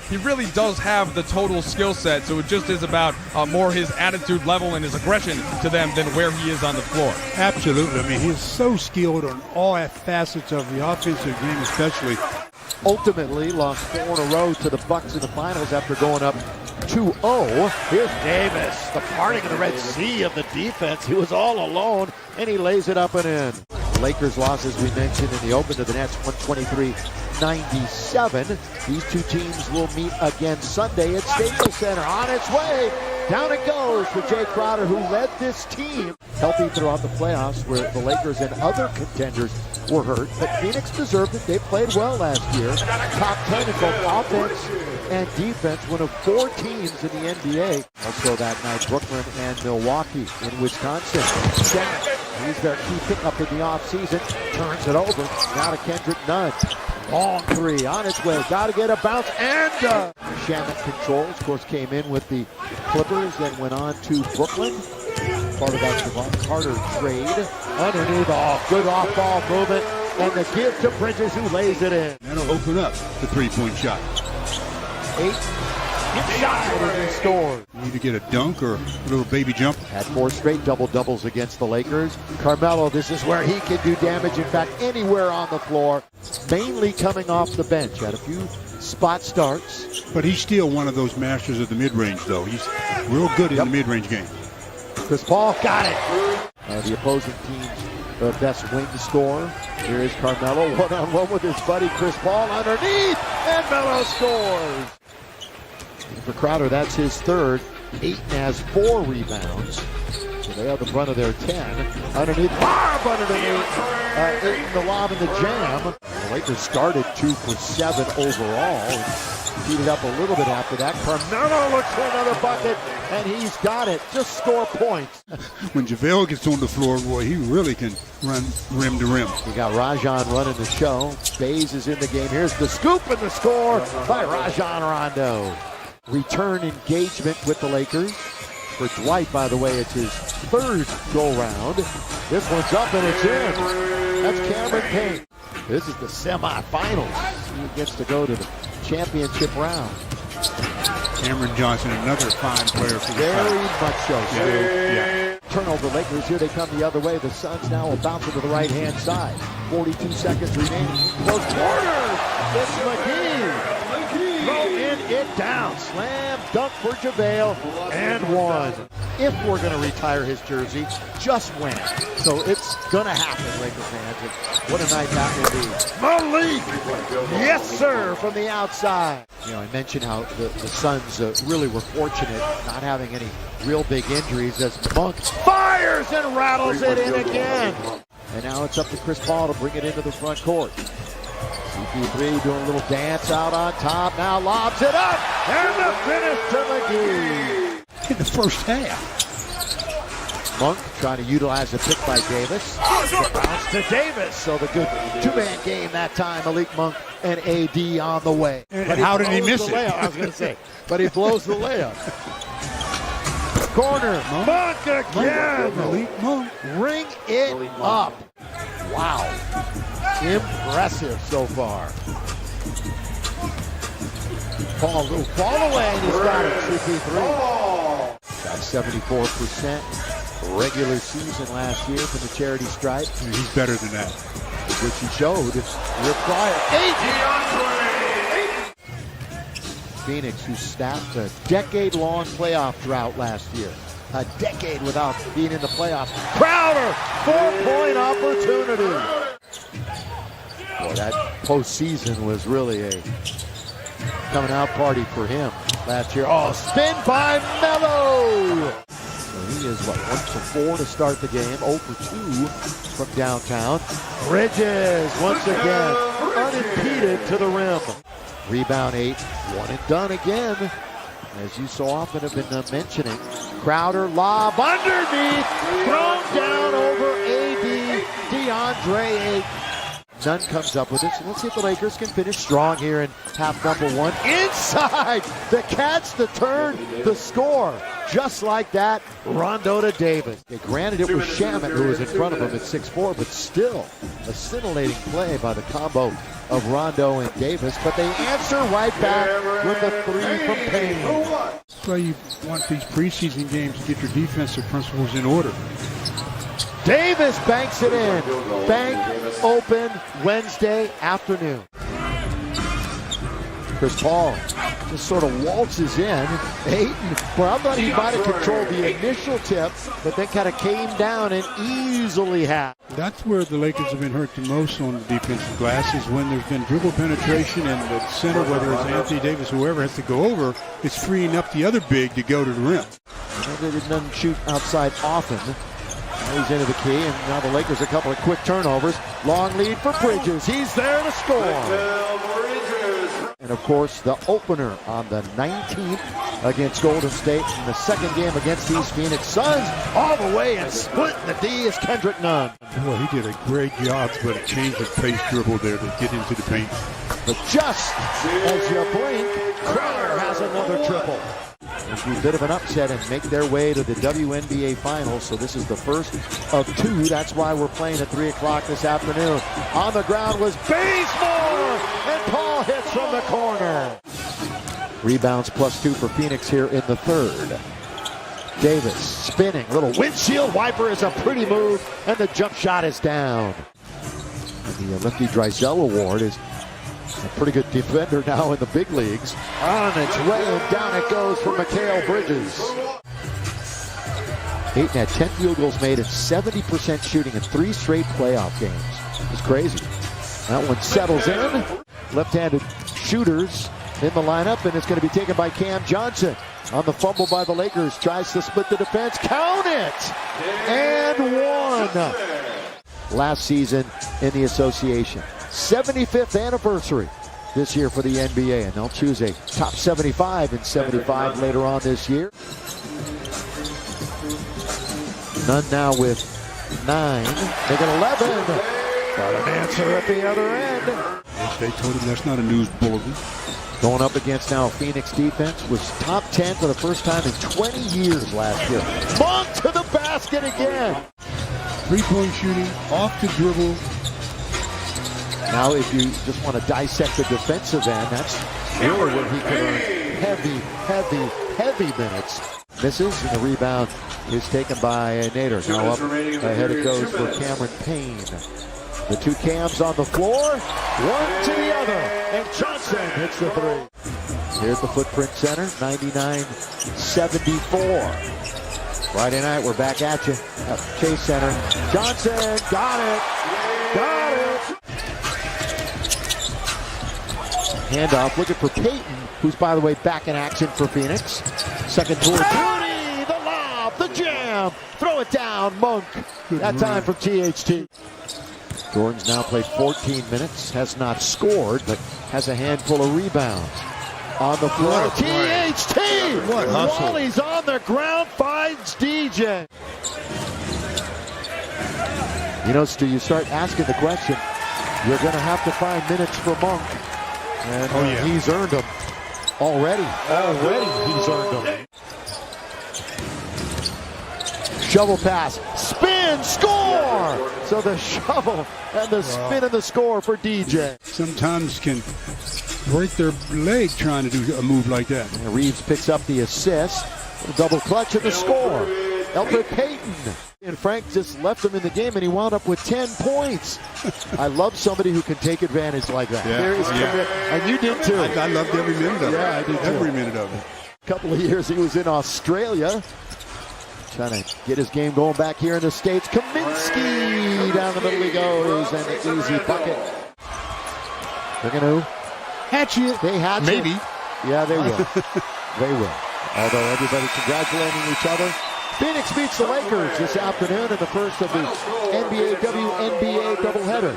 he really does have the total skill set, so it just is about more his attitude level and his aggression to them than where he is on the floor. Absolutely. I mean, he's so skilled on all facets of the offensive game, especially. Ultimately lost 4 in a row to the Bucks in the finals after going up 2-0. Here's Davis, the parting of the Red Sea of the defense. He was all alone, and he lays it up and in. Lakers loss, as we mentioned, in the open to the Nets, 123-97. These two teams will meet again Sunday at Staples Center. On its way, down it goes for Jay Crowder, who led this team healthy throughout the playoffs, where the Lakers and other contenders were hurt. But Phoenix deserved it. They played well last year. Top 10 in both offense and defense, one of 4 teams in the NBA. Also that night, Brooklyn and Milwaukee in Wisconsin. He's their key pickup in the offseason. Turns it over. Now to Kendrick Nunn. Long 3 on its way. Got to get a bounce. And Shamet controls. Of course, came in with the Clippers, then went on to Brooklyn. Part of that Javon Carter trade. Underneath, good off-ball movement. And the give to Bridges, who lays it in. That'll open up the three-point shot. 8 inside and he scores. You need to get a dunk or a little baby jump. Had 4 straight double-doubles against the Lakers. Carmelo, this is where he can do damage. In fact, anywhere on the floor. Mainly coming off the bench. Had a few spot starts. But he's still one of those masters of the mid-range, though. He's real good in the mid-range game. Chris Paul got it. The opposing team's best wing scorer. Here is Carmelo, one-on-one with his buddy Chris Paul underneath, and Melo scores. For Crowder, that's his third. 8 and has 4 rebounds. So they have the front of their 10. Underneath, Bob underneath. 8 in the lob and the jam. The Lakers started 2 for 7 overall. Heated up a little bit after that. Carmelo looks for another bucket, and he's got it. Just score points. When JaVale gets on the floor, boy, he really can run rim to rim. We got Rajon running the show. Bays is in the game. Here's the scoop and the score by Rajon Rondo. Return engagement with the Lakers. For Dwight, by the way, it's his 3rd go-round. This one's up and it's in. That's Cameron Payne. This is the semifinals. He gets to go to the championship round. Cameron Johnson, another fine player for the Very much so, Stu. Yeah. Turnover Lakers, here they come the other way. The Suns now will bounce to the right-hand side. 42 seconds remaining. Close quarter. It's McGee. Throw in it down. Slam dunk for JaVale and 1. If we're going to retire his jersey, just win. So it's going to happen, Laker fans. And what a night that will be. Malik! Yes, sir, from the outside. You know, I mentioned how the Suns really were fortunate not having any real big injuries as Monk fires and rattles it in again. And now it's up to Chris Paul to bring it into the front court. CP3 doing a little dance out on top. Now lobs it up. And the finish to McGee. In the first half. Monk trying to utilize the pick by Davis. The bounce to Davis. So the good 2-man game that time. Malik Monk and AD on the way. And how did he miss it? I was going to say. But he blows the layup. Corner. Monk again. Malik Monk. Ring it up. Wow. Impressive so far. Paul, little fall away, and he's got it. CP3. Got 74% regular season last year from the charity stripe. He's better than that. Which he showed required. Phoenix, who snapped a decade-long playoff drought last year. A decade without being in the playoffs. Crowder, 4-point opportunity. Boy, that postseason was really a coming out party for him last year. Oh, spin by Melo. So he is, 1 for 4 to start the game. 0 for 2 from downtown. Bridges, once again, unimpeded to the rim. Rebound 8, 1 and done again. As you so often have been mentioning, Crowder lob underneath, thrown down over AD, DeAndre Ayton. Nunn comes up with it, so let's see if the Lakers can finish strong here in half number 1. Inside, the catch, the turn, the score. Just like that, Rondo to Davis. Granted, it was Shamet who was in front of him at 6'4", but still a scintillating play by the combo of Rondo and Davis, but they answer right back with a three from Payne. That's why you want these preseason games to get your defensive principles in order. Davis banks it in. Bank open Wednesday afternoon. Chris Paul just sort of waltzes in. Ayton, well, I thought he might have controlled the initial tip, but then kind of came down and easily had. That's where the Lakers have been hurt the most on the defensive glass, is when there's been dribble penetration and the center, whether it's Anthony Davis, whoever has to go over, it's freeing up the other big to go to the rim. They didn't shoot outside often. Now he's into the key, and now the Lakers a couple of quick turnovers. Long lead for Bridges. He's there to score. And of course, the opener on the 19th against Golden State, and the second game against these Phoenix Suns, all the way and splitting the D is Kendrick Nunn. Boy, he did a great job, but a change of pace dribble there to get into the paint. But just as you blink, Crowder has another triple. It'll be a bit of an upset and make their way to the WNBA Finals. So this is the first of two. That's why we're playing at 3 o'clock this afternoon. On the ground was Bazemore, and Paul hits from the corner. Rebounds +2 for Phoenix here in the third. Davis spinning, little windshield wiper is a pretty move, and the jump shot is down. And the Lefty Drysdale Award is a pretty good defender now in the big leagues. On its way, and down it goes for Mikal Bridges. Ayton had 10 field goals made and 70% shooting in 3 straight playoff games. It's crazy. That one settles in. Left-handed shooters in the lineup, and it's going to be taken by Cam Johnson. On the fumble by the Lakers, tries to split the defense. Count it! And one. Last season in the association. 75th anniversary this year for the NBA, and they'll choose a top 75 and 75 later on this year. Nunn now with 9. They get 11. Got an answer at the other end. They told him that's not a news bulletin. Going up against now Phoenix defense was top 10 for the first time in 20 years last year. Monk to the basket again. Three-point shooting, off the dribble. Now, if you just want to dissect the defensive end, that's really where he can earn heavy minutes. Misses, and the rebound is taken by Nader. Now up ahead it goes for Cameron Payne. The two Cams on the floor, one to the other, and Johnson hits the three. Here's the Footprint Center, 99-74. Friday night, we're back at you at Chase Center. Johnson, got it. Handoff, looking for Payton, who's, by the way, back in action for Phoenix. Second toward Rudy, the lob, the jam, throw it down, Monk. That time from THT. Jordan's now played 14 minutes, has not scored, but has a handful of rebounds. On the floor, THT! What hustle. While he's on the ground, finds DJ. You know, Stu, you start asking the question, you're going to have to find minutes for Monk. And he's earned them. Already he's earned them. Shovel pass, spin, score! So the shovel and the spin and the score for DJ. Sometimes can break their leg trying to do a move like that. And Reeves picks up the assist. Double clutch at the score. Elfrid Payton. And Frank just left him in the game, and he wound up with 10 points. I love somebody who can take advantage like that. Yeah, There is and you did too. I loved every minute of it. Yeah, I did too. Every minute of it. A couple of years he was in Australia, trying to get his game going back here in the States. Kaminsky down the middle he goes, and an easy bucket. They're going to hatch it. They hatch it. Maybe. Yeah, they will. They will. Although everybody congratulating each other. Phoenix beats the Lakers this afternoon in the first of the NBA WNBA doubleheader.